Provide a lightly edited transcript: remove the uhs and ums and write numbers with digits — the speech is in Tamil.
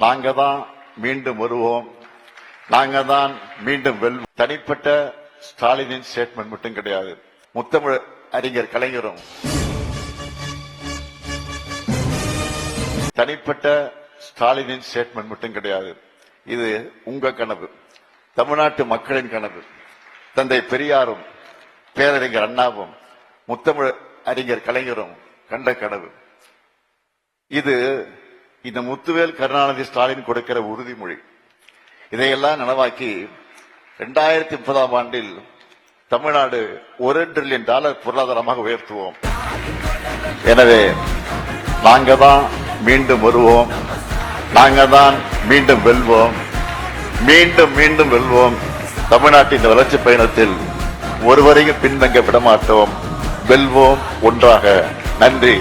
நாங்க தான் மீண்டும் வருவோம், நாங்க தான் மீண்டும் வெல்வோம். தனிப்பட்ட ஸ்டாலினின் ஸ்டேட்மெண்ட் மட்டும் கிடையாது. முத்தமிழ் அறிஞர் கலைஞரும் தனிப்பட்ட ஸ்டாலினின் ஸ்டேட்மெண்ட் மட்டும் கிடையாது. இது உங்க கனவு, தமிழ்நாட்டு மக்களின் கனவு. தந்தை பெரியாரும் பேரறிஞர் அண்ணாவும் முத்தமிழ் அறிஞர் கலைஞரும் கண்ட கனவு. இது இந்த முத்துவேல் கருணாநிதி ஸ்டாலின் கொடுக்கிற உறுதிமொழி. இதையெல்லாம் நனவாக்கி 2030ஆம் ஆண்டில் தமிழ்நாடு $1 டிரில்லியன் பொருளாதாரமாக உயர்த்துவோம். எனவே நாங்க தான் மீண்டும் வருவோம், நாங்க தான் மீண்டும் வெல்வோம், மீண்டும் மீண்டும் வெல்வோம். தமிழ்நாட்டின் வளர்ச்சி பயணத்தில் ஒருவரையும் பின்தங்க விடமாட்டோம். வெல்வோம் ஒன்றாக. நன்றி.